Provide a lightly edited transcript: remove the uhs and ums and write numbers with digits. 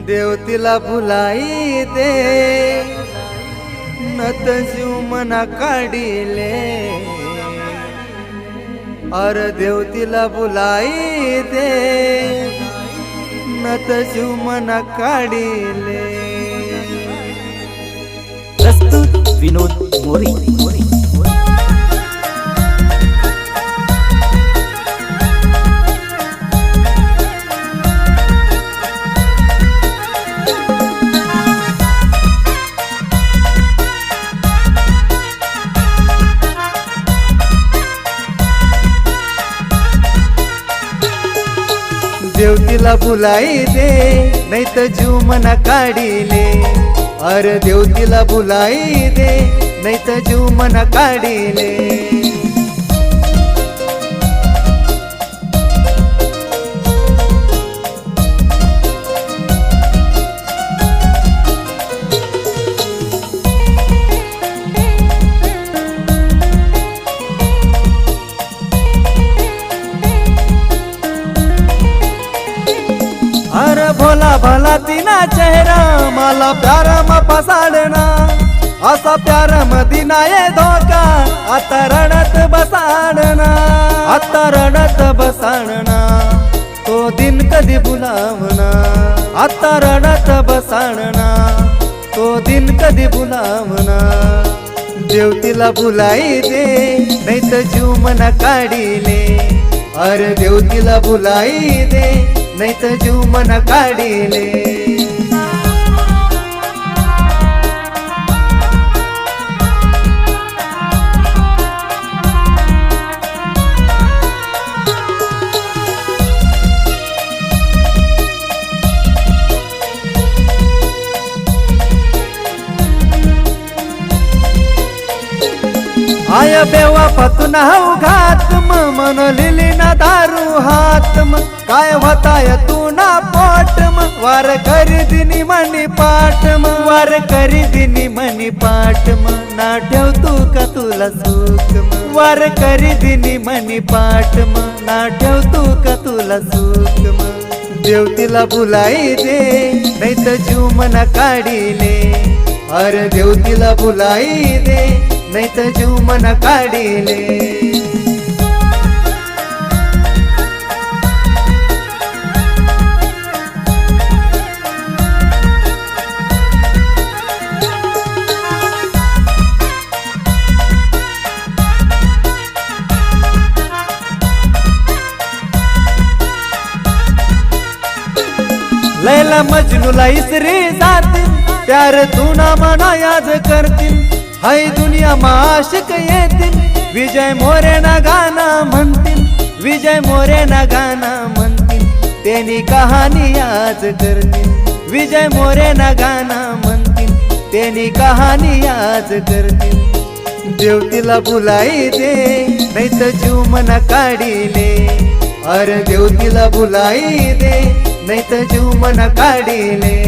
देव तिला भुलाई दे नत जीव मना काढिले अर देव तिला भुलाई दे नत जीव मना काढिले। प्रस्तुत विनोद मोरे। देव तिला भुलाई दे नहीं तो जीव मना काढिले अर देव तिला भुलाई दे नहीं तो जीव मना काढिले। अरे भोला भला तिना चेहरा मला प्यार म पसाडना असा प्यार मदीना ये धोका आता रडत बसाडना आता रडत बसाडना तो दिन कधी भुलावना आता रडत बसाडना तो दिन कधी भुलावना। देव तिला भुलाई दे नहीं तो जीव मना काढिले अरे देव तिला भुलाई दे नहीं तो जीव मना काढिले। आय बेवा पतुन घात मन लिली ना दारू हात काय होताय तू ना पोट वार करी दिनी मनी पाट वार करी दिनी मनी पाट ना ठेव तू का तुला सुख वार करी दिनी मनी पाट ना ठेव तू का तुला सुख। देव तिला भुलाई दे नहीं तो जीव मना काढिले अरे देव तिला भुलाई दे नहीं तो जीव मना काढिले। लैला मजनूला इसरी जातील प्यार तू ना मना याद करतील हाय दुनिया माशिक येतील विजय मोरे ना गाना म्हणतील विजय मोरे ना गाना म्हणतील तेनी कहाणी याद करतील विजय मोरे ना गाना म्हणतील तेनी कहाणी याद करतील। देव तिला भुलाई दे नहीं तो जीव मना काढिले अरे देव तिला भुलाई दे नहीं तो जीव मना काढिले।